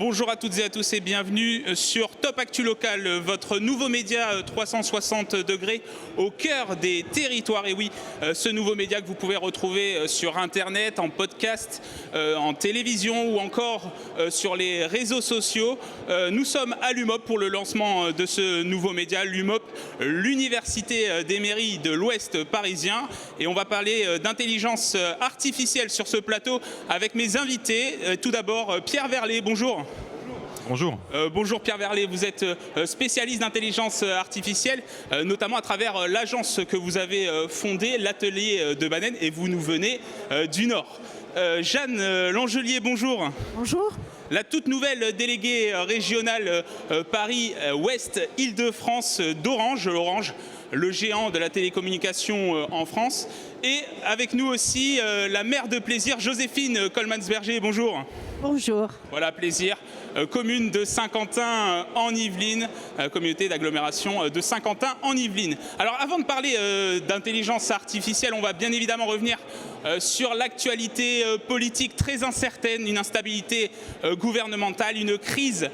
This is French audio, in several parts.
Bonjour à toutes et à tous et bienvenue sur Top Actu Local, votre nouveau média 360 degrés au cœur des territoires. Et oui, ce nouveau média que vous pouvez retrouver sur Internet, en podcast, en télévision ou encore sur les réseaux sociaux. Nous sommes à l'UMOP pour le lancement de ce nouveau média, l'UMOP, l'Université des mairies de l'Ouest parisien. Et on va parler d'intelligence artificielle sur ce plateau avec mes invités. Tout d'abord, Pierre Verlet, bonjour. Bonjour. Bonjour Pierre Verlet, vous êtes spécialiste d'intelligence artificielle, notamment à travers l'agence que vous avez fondée, l'atelier de Baden, et vous nous venez du Nord. Jeanne Langelier, bonjour. Bonjour. La toute nouvelle déléguée régionale Paris-Ouest Île-de-France d'Orange, l'Orange, le géant de la télécommunication en France. Et avec nous aussi la maire de Plaisir, Joséphine Coleman-Berger, bonjour. Bonjour. Voilà, Plaisir, commune de Saint-Quentin en Yvelines, communauté d'agglomération de Saint-Quentin en Yvelines. Alors avant de parler d'intelligence artificielle, on va bien évidemment revenir sur l'actualité politique très incertaine, une instabilité gouvernementale, une crise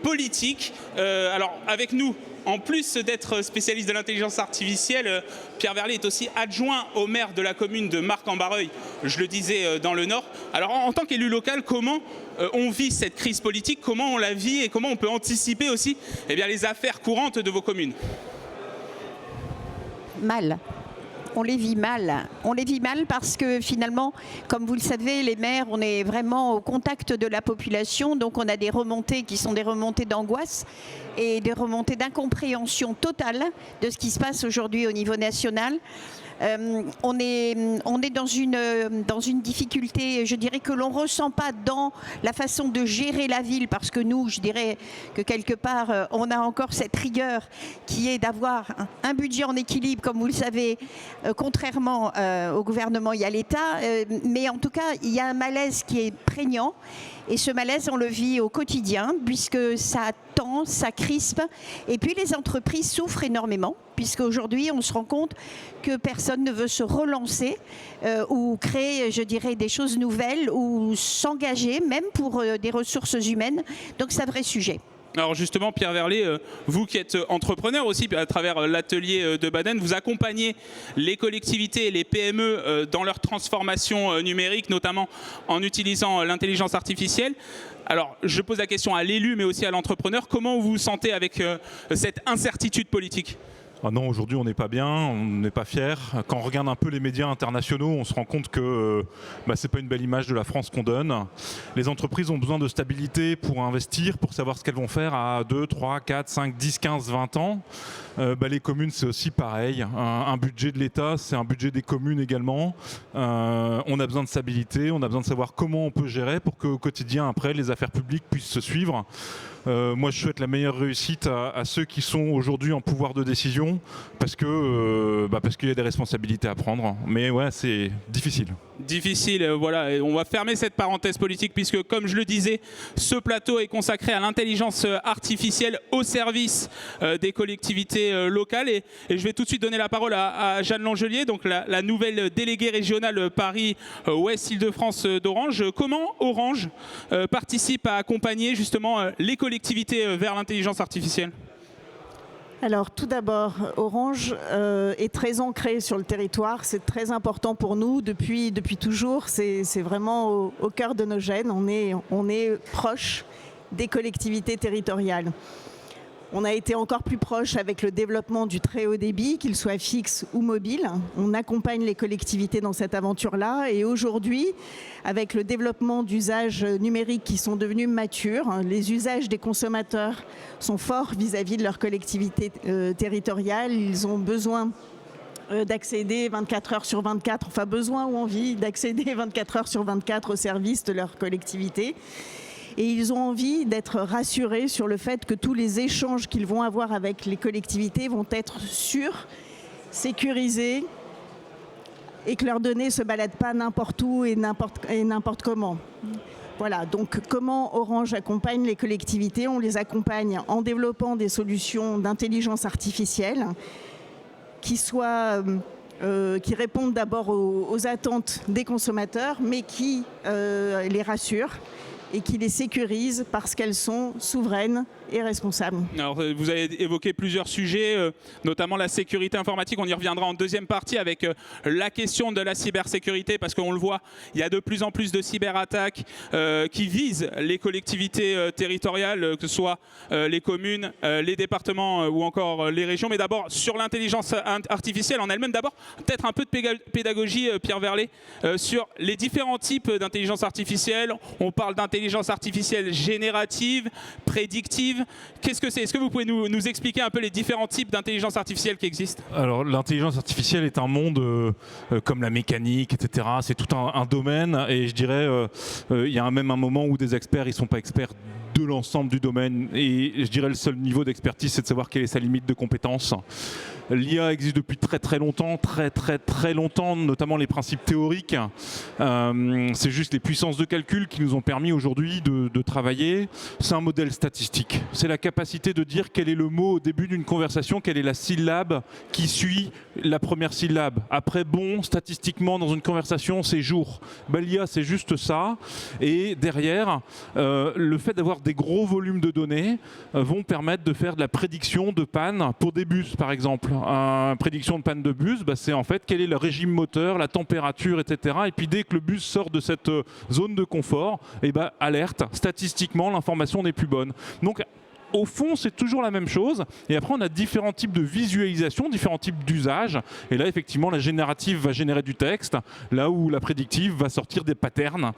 politique. Alors avec nous, en plus d'être spécialiste de l'intelligence artificielle, Pierre Verlet est aussi adjoint au maire de la commune de Marcq-en-Barreuil, je le disais, dans le Nord. Alors en tant qu'élu local, comment on vit cette crise politique, comment on la vit et comment on peut anticiper aussi les affaires courantes de vos communes? Mal. On les vit mal. On les vit mal parce que finalement, comme vous le savez, les maires, on est vraiment au contact de la population, donc on a des remontées qui sont des remontées d'angoisse et des remontées d'incompréhension totale de ce qui se passe aujourd'hui au niveau national. On est dans une difficulté, je dirais, que l'on ne ressent pas dans la façon de gérer la ville, parce que nous, je dirais que quelque part, on a encore cette rigueur qui est d'avoir un budget en équilibre, comme vous le savez, contrairement au gouvernement et à l'État. Mais en tout cas, il y a un malaise qui est prégnant. Et ce malaise, on le vit au quotidien, puisque ça tend, ça crispe. Et puis les entreprises souffrent énormément, puisqu'aujourd'hui, on se rend compte que personne ne veut se relancer ou créer, je dirais, des choses nouvelles ou s'engager, même pour des ressources humaines. Donc c'est un vrai sujet. Alors justement, Pierre Verlet, vous qui êtes entrepreneur aussi à travers l'atelier de Baden, vous accompagnez les collectivités et les PME dans leur transformation numérique, notamment en utilisant l'intelligence artificielle. Alors je pose la question à l'élu mais aussi à l'entrepreneur, comment vous vous sentez avec cette incertitude politique ? Ah non, aujourd'hui on n'est pas bien, on n'est pas fiers. Quand on regarde un peu les médias internationaux, on se rend compte que c'est pas une belle image de la France qu'on donne. Les entreprises ont besoin de stabilité pour investir, pour savoir ce qu'elles vont faire à 2, 3, 4, 5, 10, 15, 20 ans. Les communes, c'est aussi pareil. Un budget de l'État, c'est un budget des communes également. On a besoin de stabilité, on a besoin de savoir comment on peut gérer pour qu'au quotidien, après, les affaires publiques puissent se suivre. Moi, je souhaite la meilleure réussite à ceux qui sont aujourd'hui en pouvoir de décision, parce qu'il y a des responsabilités à prendre. Mais ouais, c'est difficile. Difficile, voilà. Et on va fermer cette parenthèse politique puisque, comme je le disais, ce plateau est consacré à l'intelligence artificielle au service des collectivités locales. Et je vais tout de suite donner la parole à Jeanne Langelier, donc la nouvelle déléguée régionale Paris-Ouest Île-de-France d'Orange. Comment Orange participe à accompagner justement les collectivités vers l'intelligence artificielle ? Alors tout d'abord, Orange est très ancré sur le territoire, c'est très important pour nous depuis toujours, c'est vraiment au cœur de nos gènes, on est proche des collectivités territoriales. On a été encore plus proche avec le développement du très haut débit, qu'il soit fixe ou mobile. On accompagne les collectivités dans cette aventure-là. Et aujourd'hui, avec le développement d'usages numériques qui sont devenus matures, les usages des consommateurs sont forts vis-à-vis de leur collectivité territoriale. Ils ont besoin d'accéder 24 heures sur 24, enfin besoin ou envie d'accéder 24 heures sur 24 aux services de leur collectivité. Et ils ont envie d'être rassurés sur le fait que tous les échanges qu'ils vont avoir avec les collectivités vont être sûrs, sécurisés et que leurs données ne se baladent pas n'importe où et n'importe comment. Voilà, donc comment Orange accompagne les collectivités ? On les accompagne en développant des solutions d'intelligence artificielle qui répondent d'abord aux attentes des consommateurs, mais qui les rassurent et qui les sécurise parce qu'elles sont souveraines et responsables. Alors, vous avez évoqué plusieurs sujets, notamment la sécurité informatique. On y reviendra en deuxième partie avec la question de la cybersécurité, parce qu'on le voit, il y a de plus en plus de cyberattaques qui visent les collectivités territoriales, que ce soit les communes, les départements ou encore les régions. Mais d'abord, sur l'intelligence artificielle en elle-même, d'abord, peut-être un peu de pédagogie, Pierre Verlet, sur les différents types d'intelligence artificielle. On parle d'intelligence artificielle générative, prédictive. Qu'est-ce que c'est? Est-ce que vous pouvez nous expliquer un peu les différents types d'intelligence artificielle qui existent? Alors l'intelligence artificielle est un monde comme la mécanique, etc. C'est tout un domaine, et je dirais il y a même un moment où des experts, ils ne sont pas experts de l'ensemble du domaine, et je dirais le seul niveau d'expertise, c'est de savoir quelle est sa limite de compétence. L'IA existe depuis très longtemps, notamment les principes théoriques. C'est juste les puissances de calcul qui nous ont permis aujourd'hui de travailler. C'est un modèle statistique. C'est la capacité de dire quel est le mot au début d'une conversation, quelle est la syllabe qui suit la première syllabe. Après, bon, statistiquement, dans une conversation, c'est jour. L'IA, c'est juste ça. Et derrière, le fait d'avoir des gros volumes de données vont permettre de faire de la prédiction de panne pour des bus, par exemple. Prédiction de panne de bus, c'est en fait quel est le régime moteur, la température, etc. Et puis dès que le bus sort de cette zone de confort, alerte, statistiquement, l'information n'est plus bonne. Donc, au fond, c'est toujours la même chose. Et après, on a différents types de visualisation, différents types d'usages. Et là, effectivement, la générative va générer du texte, là où la prédictive va sortir des patterns,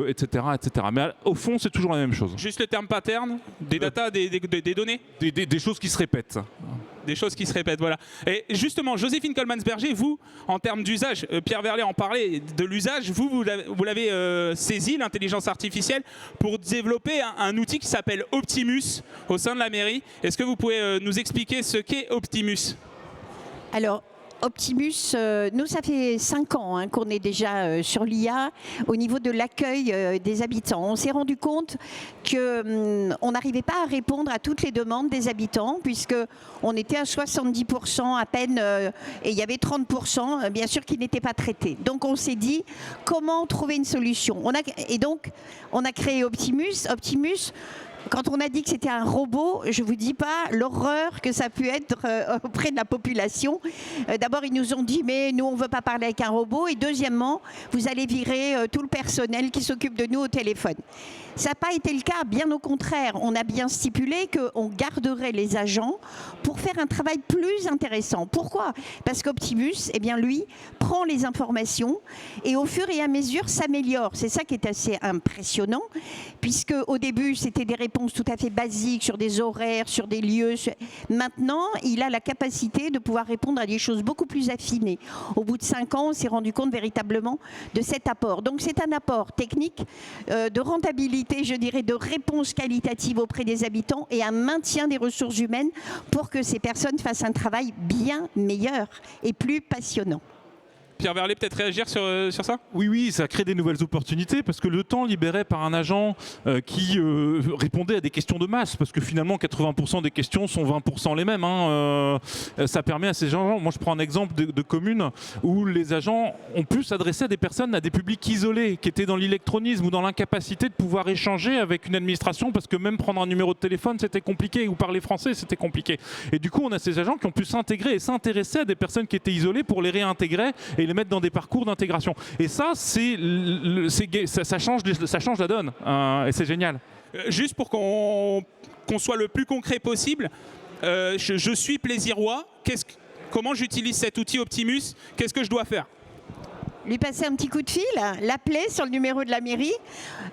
etc., etc. Mais au fond, c'est toujours la même chose. Juste le terme pattern, des data, des données, des choses qui se répètent. Des choses qui se répètent, voilà. Et justement, Joséphine Coleman-Berger, vous, en termes d'usage, Pierre Verlet en parlait de l'usage, vous l'avez saisi, l'intelligence artificielle, pour développer un outil qui s'appelle Optimus au sein de la mairie. Est-ce que vous pouvez nous expliquer ce qu'est Optimus? Alors, Optimus, nous, ça fait 5 ans qu'on est déjà sur l'IA au niveau de l'accueil des habitants. On s'est rendu compte qu'on n'arrivait pas à répondre à toutes les demandes des habitants, puisqu'on était à 70% à peine, et il y avait 30% bien sûr qui n'étaient pas traités. Donc on s'est dit comment trouver une solution. Et donc on a créé Optimus. Quand on a dit que c'était un robot, je ne vous dis pas l'horreur que ça a pu être auprès de la population. D'abord, ils nous ont dit, mais nous, on ne veut pas parler avec un robot. Et deuxièmement, vous allez virer tout le personnel qui s'occupe de nous au téléphone. Ça n'a pas été le cas, bien au contraire. On a bien stipulé qu'on garderait les agents pour faire un travail plus intéressant. Pourquoi? Parce qu'Optimus, lui, prend les informations et au fur et à mesure s'améliore. C'est ça qui est assez impressionnant, puisque au début, c'était des réponses tout à fait basiques sur des horaires, sur des lieux. Maintenant, il a la capacité de pouvoir répondre à des choses beaucoup plus affinées. Au bout de 5 ans, on s'est rendu compte véritablement de cet apport. Donc c'est un apport technique, de rentabilité, je dirais, de réponse qualitative auprès des habitants et un maintien des ressources humaines pour que ces personnes fassent un travail bien meilleur et plus passionnant. Pierre Verlet, peut-être réagir sur ça? Oui, ça crée des nouvelles opportunités, parce que le temps libéré par un agent qui répondait à des questions de masse, parce que finalement 80% des questions sont 20% les mêmes, ça permet à ces gens, moi je prends un exemple de communes où les agents ont pu s'adresser à des personnes, à des publics isolés, qui étaient dans l'électronisme ou dans l'incapacité de pouvoir échanger avec une administration, parce que même prendre un numéro de téléphone c'était compliqué, ou parler français c'était compliqué. Et du coup on a ces agents qui ont pu s'intégrer et s'intéresser à des personnes qui étaient isolées pour les réintégrer et les mettre dans des parcours d'intégration. Et ça, ça change la donne. Et c'est génial. Juste pour qu'on soit le plus concret possible, je suis plaisirois. Comment j'utilise cet outil Optimus? Qu'est-ce que je dois faire? Lui passer un petit coup de fil, l'appeler sur le numéro de la mairie.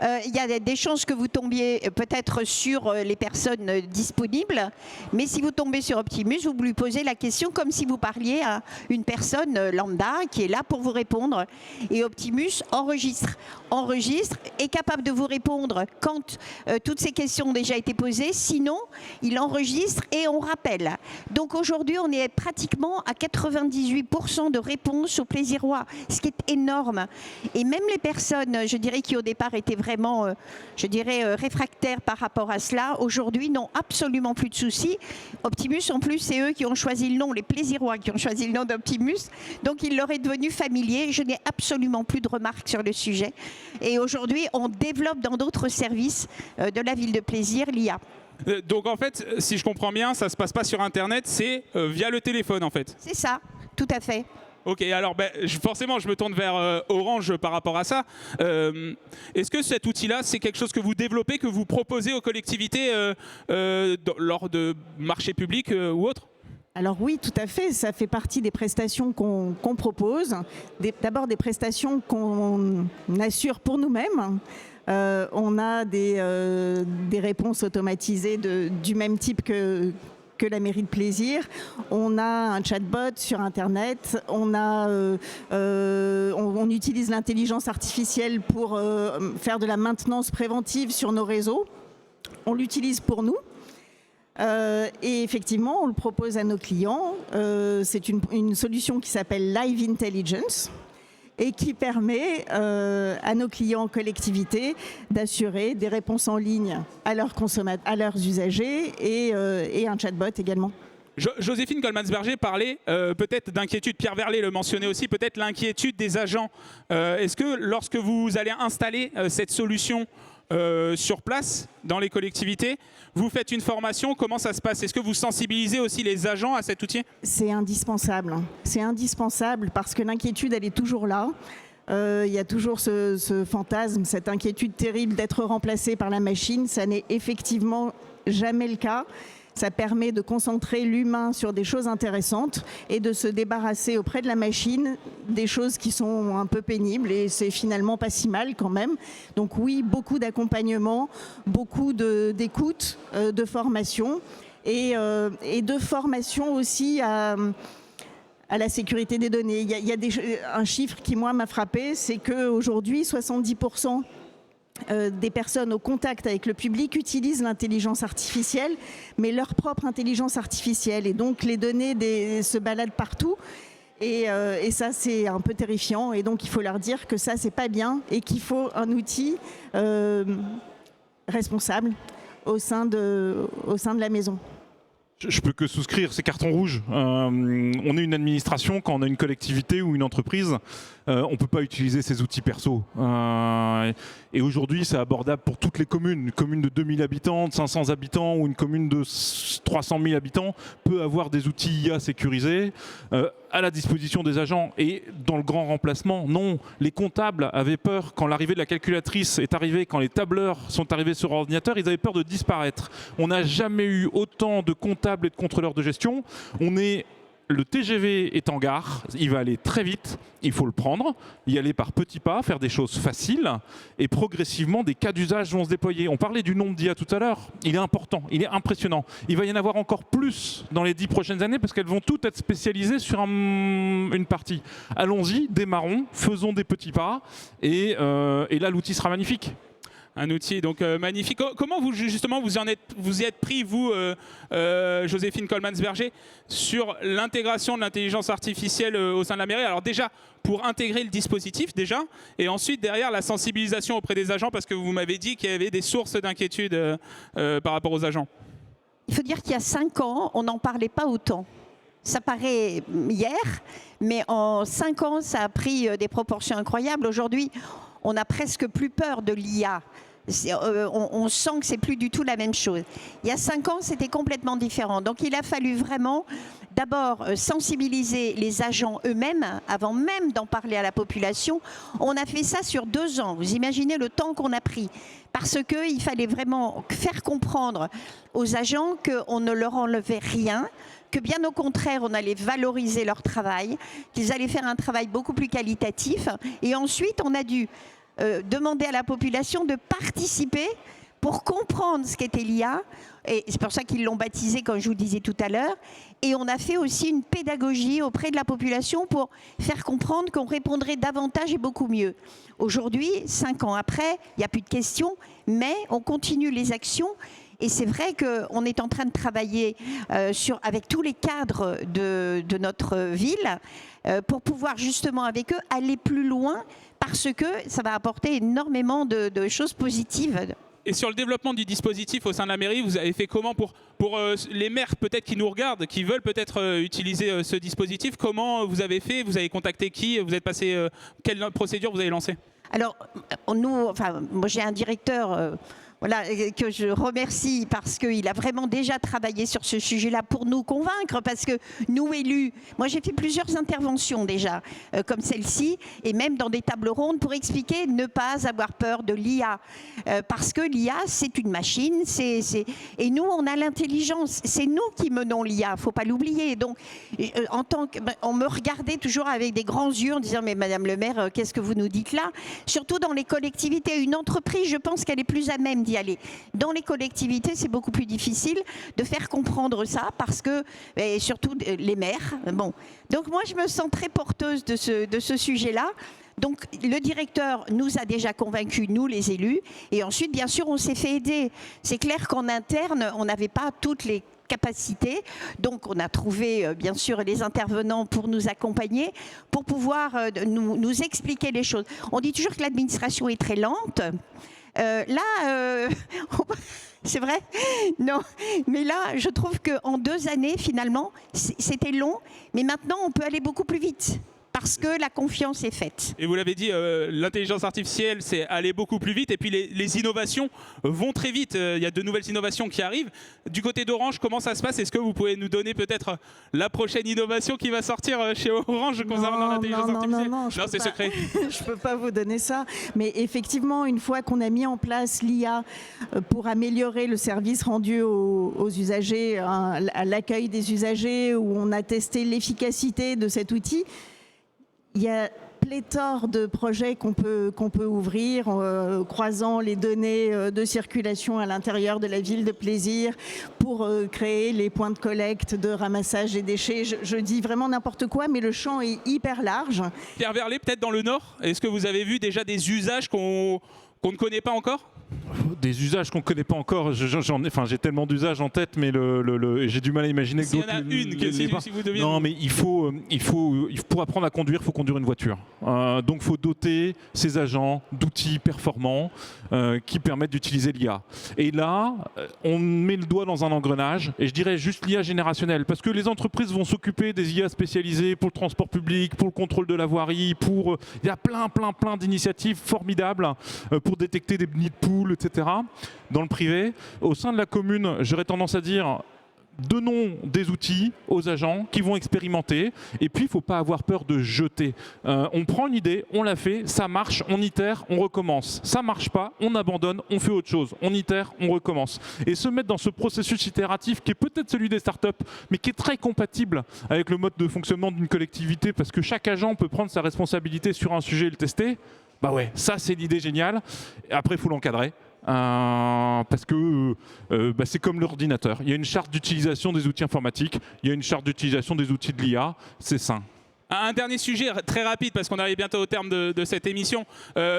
Il y a des chances que vous tombiez peut-être sur les personnes disponibles, mais si vous tombez sur Optimus, vous lui posez la question comme si vous parliez à une personne lambda qui est là pour vous répondre. Et Optimus enregistre, est capable de vous répondre quand toutes ces questions ont déjà été posées. Sinon, il enregistre et on rappelle. Donc aujourd'hui, on est pratiquement à 98% de réponses aux plaisirois, ce qui est énorme. Et même les personnes, je dirais, qui au départ étaient vraiment, réfractaires par rapport à cela, aujourd'hui n'ont absolument plus de soucis. Optimus, en plus, c'est eux qui ont choisi le nom, les Plaisirois qui ont choisi le nom d'Optimus. Donc il leur est devenu familier. Je n'ai absolument plus de remarques sur le sujet. Et aujourd'hui, on développe dans d'autres services de la ville de plaisir l'IA. Donc en fait, si je comprends bien, ça ne se passe pas sur Internet, c'est via le téléphone en fait. C'est ça, tout à fait. Ok, alors forcément, je me tourne vers Orange par rapport à ça. Est-ce que cet outil-là, c'est quelque chose que vous développez, que vous proposez aux collectivités lors de marchés publics ou autres ? Alors oui, tout à fait, ça fait partie des prestations qu'on propose. D'abord des prestations qu'on assure pour nous-mêmes. On a des réponses automatisées du même type que la mairie de plaisir. On a un chatbot sur Internet. On utilise l'intelligence artificielle pour faire de la maintenance préventive sur nos réseaux. On l'utilise pour nous. Et effectivement, on le propose à nos clients. C'est une solution qui s'appelle Live Intelligence et qui permet à nos clients collectivités d'assurer des réponses en ligne à leurs usagers et un chatbot également. Joséphine Coleman-Sberger parlait peut-être d'inquiétude, Pierre Verlet le mentionnait aussi, peut-être l'inquiétude des agents. Est-ce que lorsque vous allez installer cette solution sur place, dans les collectivités, vous faites une formation, comment ça se passe? Est-ce que vous sensibilisez aussi les agents à cet outil? C'est indispensable. C'est indispensable parce que l'inquiétude, elle est toujours là. Il y a toujours ce fantasme, cette inquiétude terrible d'être remplacé par la machine. Ça n'est effectivement jamais le cas. Ça permet de concentrer l'humain sur des choses intéressantes et de se débarrasser auprès de la machine des choses qui sont un peu pénibles, et c'est finalement pas si mal quand même. Donc oui, beaucoup d'accompagnement, beaucoup d'écoute, de formation et de formation aussi à la sécurité des données. Il y a un chiffre qui, moi, m'a frappé, c'est qu'aujourd'hui, 70% des personnes au contact avec le public utilisent l'intelligence artificielle, mais leur propre intelligence artificielle. Et donc, les données se baladent partout. Et ça, c'est un peu terrifiant. Et donc, il faut leur dire que ça, c'est pas bien et qu'il faut un outil responsable au sein de la maison. Je peux que souscrire, c'est carton rouge. On est une administration, quand on a une collectivité ou une entreprise, on ne peut pas utiliser ces outils perso. Et aujourd'hui, c'est abordable pour toutes les communes. Une commune de 2000 habitants, de 500 habitants ou une commune de 300 000 habitants peut avoir des outils IA sécurisés à la disposition des agents. Et dans le grand remplacement, non. Les comptables avaient peur, quand l'arrivée de la calculatrice est arrivée, quand les tableurs sont arrivés sur ordinateur, ils avaient peur de disparaître. On n'a jamais eu autant de comptables et de contrôleurs de gestion. Le TGV est en gare, il va aller très vite, il faut le prendre, y aller par petits pas, faire des choses faciles et progressivement des cas d'usage vont se déployer. On parlait du nombre d'IA tout à l'heure, il est important, il est impressionnant. Il va y en avoir encore plus dans les 10 prochaines années parce qu'elles vont toutes être spécialisées sur une partie. Allons-y, démarrons, faisons des petits pas et là l'outil sera magnifique. Un outil donc magnifique. Comment vous justement vous y êtes pris, vous, Joséphine Coleman-Sberger, sur l'intégration de l'intelligence artificielle au sein de la mairie? Alors déjà, pour intégrer le dispositif déjà, et ensuite derrière la sensibilisation auprès des agents, parce que vous m'avez dit qu'il y avait des sources d'inquiétude par rapport aux agents. Il faut dire qu'il y a 5 ans, on n'en parlait pas autant. Ça paraît hier, mais en 5 ans, ça a pris des proportions incroyables. Aujourd'hui, on n'a presque plus peur de l'IA. On sent que c'est plus du tout la même chose. Il y a 5 ans, c'était complètement différent. Donc il a fallu vraiment d'abord sensibiliser les agents eux-mêmes avant même d'en parler à la population. On a fait ça sur 2 ans. Vous imaginez le temps qu'on a pris. Parce qu'il fallait vraiment faire comprendre aux agents qu'on ne leur enlevait rien, que bien au contraire, on allait valoriser leur travail, qu'ils allaient faire un travail beaucoup plus qualitatif. Et ensuite, on a dû demander à la population de participer pour comprendre ce qu'était l'IA. Et c'est pour ça qu'ils l'ont baptisé, comme je vous disais tout à l'heure. Et on a fait aussi une pédagogie auprès de la population pour faire comprendre qu'on répondrait davantage et beaucoup mieux. Aujourd'hui, 5 ans après, il n'y a plus de questions, mais on continue les actions. Et c'est vrai qu'on est en train de travailler avec tous les cadres de notre ville pour pouvoir justement avec eux aller plus loin parce que ça va apporter énormément de choses positives. Et sur le développement du dispositif au sein de la mairie, vous avez fait comment pour les maires peut-être qui nous regardent, qui veulent peut-être utiliser ce dispositif? Comment vous avez fait? Vous avez contacté qui? Vous êtes passé quelle procédure vous avez lancée? Alors, moi j'ai un directeur voilà, que je remercie parce qu'il a vraiment déjà travaillé sur ce sujet-là pour nous convaincre, parce que nous élus, moi j'ai fait plusieurs interventions déjà, comme celle-ci, et même dans des tables rondes pour expliquer ne pas avoir peur de l'IA, parce que l'IA c'est une machine, et nous on a l'intelligence, c'est nous qui menons l'IA, faut pas l'oublier. Donc, on me regardait toujours avec des grands yeux en disant mais Madame le maire, qu'est-ce que vous nous dites là? Surtout dans les collectivités, une entreprise, je pense qu'elle est plus à même d'y aller. Dans les collectivités, c'est beaucoup plus difficile de faire comprendre ça parce que, et surtout les maires. Bon. Donc moi, je me sens très porteuse de ce sujet-là. Donc le directeur nous a déjà convaincus, nous les élus, et ensuite, bien sûr, on s'est fait aider. C'est clair qu'en interne, on n'avait pas toutes les capacités. Donc on a trouvé bien sûr les intervenants pour nous accompagner, pour pouvoir nous expliquer les choses. On dit toujours que l'administration est très lente. C'est vrai? Non. Mais là, je trouve qu'en 2 années, finalement, c'était long. Mais maintenant, on peut aller beaucoup plus vite. Parce que la confiance est faite. Et vous l'avez dit, l'intelligence artificielle, c'est aller beaucoup plus vite. Et puis les innovations vont très vite. Il y a de nouvelles innovations qui arrivent. Du côté d'Orange, comment ça se passe? Est-ce que vous pouvez nous donner peut-être la prochaine innovation qui va sortir chez Orange concernant l'intelligence artificielle? Non, c'est secret. Je ne peux pas vous donner ça. Mais effectivement, une fois qu'on a mis en place l'IA pour améliorer le service rendu aux usagers, à l'accueil des usagers, où on a testé l'efficacité de cet outil, il y a pléthore de projets qu'on peut ouvrir, croisant les données de circulation à l'intérieur de la ville de Plaisir pour créer les points de collecte, de ramassage des déchets. Je dis vraiment n'importe quoi, mais le champ est hyper large. Pierre Verlet, peut-être dans le Nord, est-ce que vous avez vu déjà des usages qu'on ne connaît pas encore? Des usages qu'on ne connaît pas encore, j'ai tellement d'usages en tête, mais j'ai du mal à imaginer que d'autres... Il y en a une, si vous deviez... Non, mais pour apprendre à conduire, il faut conduire une voiture. Donc il faut doter ces agents d'outils performants qui permettent d'utiliser l'IA. Et là, on met le doigt dans un engrenage, et je dirais juste l'IA générationnelle, parce que les entreprises vont s'occuper des IA spécialisées pour le transport public, pour le contrôle de la voirie, il y a plein d'initiatives formidables pour détecter des nids de poules, etc. Dans le privé, au sein de la commune, j'aurais tendance à dire donnons des outils aux agents qui vont expérimenter, et puis il ne faut pas avoir peur de jeter. On prend une idée, on la fait, ça marche, on itère, on recommence. Ça ne marche pas, on abandonne, on fait autre chose. On itère, on recommence. Et se mettre dans ce processus itératif qui est peut-être celui des startups, mais qui est très compatible avec le mode de fonctionnement d'une collectivité, parce que chaque agent peut prendre sa responsabilité sur un sujet et le tester. Bah ouais, ça c'est l'idée géniale. Et après, il faut l'encadrer. Parce que c'est comme l'ordinateur. Il y a une charte d'utilisation des outils informatiques, il y a une charte d'utilisation des outils de l'IA, c'est sain. Un dernier sujet très rapide, parce qu'on arrive bientôt au terme de cette émission,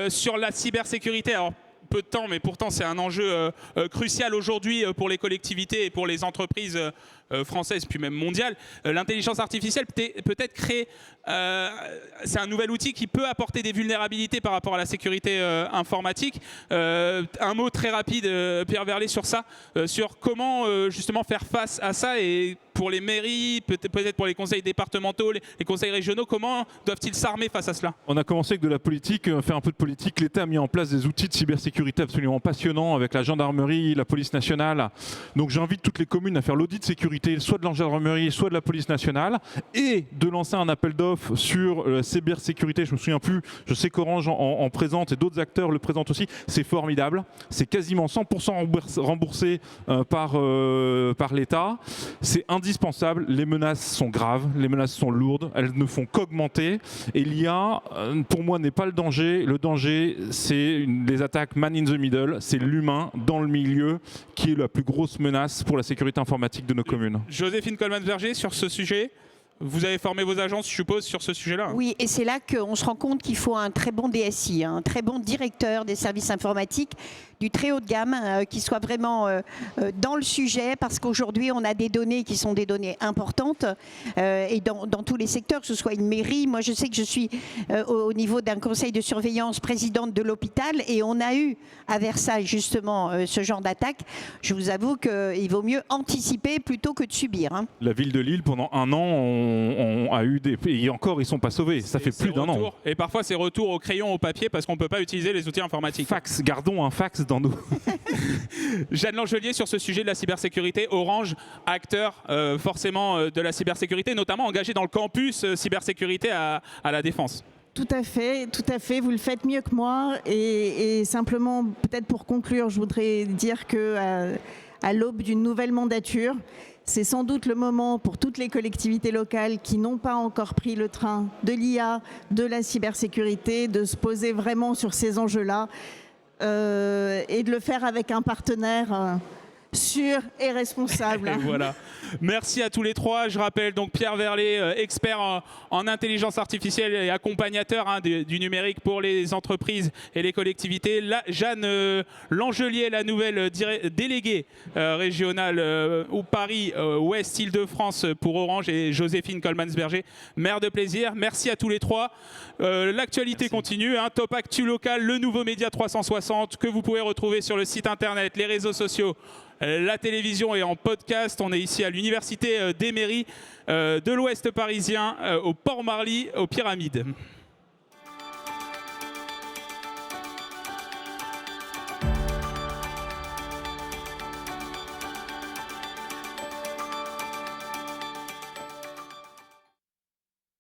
sur la cybersécurité. Alors, peu de temps, mais pourtant c'est un enjeu crucial aujourd'hui pour les collectivités et pour les entreprises françaises, puis même mondiales. L'intelligence artificielle peut-être créer, c'est un nouvel outil qui peut apporter des vulnérabilités par rapport à la sécurité informatique. Un mot très rapide, Pierre Verlet, sur ça, sur comment justement faire face à ça, et pour les mairies, peut-être pour les conseils départementaux, les conseils régionaux, comment doivent-ils s'armer face à cela? On a commencé avec de la politique, faire un peu de politique. L'État a mis en place des outils de cybersécurité absolument passionnants avec la gendarmerie, la police nationale. Donc j'invite toutes les communes à faire l'audit de sécurité, soit de la gendarmerie, soit de la police nationale, et de lancer un appel d'offres sur la cybersécurité. Je me souviens plus, je sais qu'Orange en présente et d'autres acteurs le présentent aussi. C'est formidable. C'est quasiment 100% remboursé par l'État. C'est indispensable. Les menaces sont graves, les menaces sont lourdes, elles ne font qu'augmenter. Et l'IA, pour moi, n'est pas le danger. Le danger, c'est les attaques man in the middle. C'est l'humain dans le milieu qui est la plus grosse menace pour la sécurité informatique de nos communes. Joséphine Coleman-Verger, sur ce sujet, Vous avez formé vos agences, je suppose, sur ce sujet-là. Oui, et c'est là qu'on se rend compte qu'il faut un très bon DSI, un très bon directeur des services informatiques du très haut de gamme, qui soit vraiment dans le sujet, parce qu'aujourd'hui, on a des données qui sont des données importantes, et dans tous les secteurs, que ce soit une mairie. Moi, je sais que je suis au niveau d'un conseil de surveillance présidente de l'hôpital, et on a eu à Versailles, justement, ce genre d'attaque. Je vous avoue qu'il vaut mieux anticiper plutôt que de subir. Hein. La ville de Lille, pendant un an, on a eu des... Et encore, ils ne sont pas sauvés. Ça fait plus d'un an. Et parfois, c'est retour au crayon, au papier, parce qu'on ne peut pas utiliser les outils informatiques. Fax, gardons un fax dans nos... Jeanne Langelier, sur ce sujet de la cybersécurité, Orange, acteur forcément de la cybersécurité, notamment engagé dans le campus cybersécurité à la Défense. Tout à fait, vous le faites mieux que moi. Et simplement, peut-être pour conclure, je voudrais dire que à l'aube d'une nouvelle mandature, c'est sans doute le moment pour toutes les collectivités locales qui n'ont pas encore pris le train de l'IA, de la cybersécurité, de se poser vraiment sur ces enjeux-là et de le faire avec un partenaire sûr et responsable. Et voilà. Merci à tous les trois. Je rappelle donc Pierre Verlet, expert en intelligence artificielle et accompagnateur du numérique pour les entreprises et les collectivités. Jeanne Langelier, la nouvelle déléguée régionale au Paris Ouest Île-de-France pour Orange, et Joséphine Coleman-Berger, maire de Plaisir. Merci à tous les trois. L'actualité continue. Top Actu Local, le nouveau Média 360 que vous pouvez retrouver sur le site internet, les réseaux sociaux, la télévision et en podcast. On est ici à l'université des mairies de l'Ouest parisien, au Port-Marly, aux Pyramides.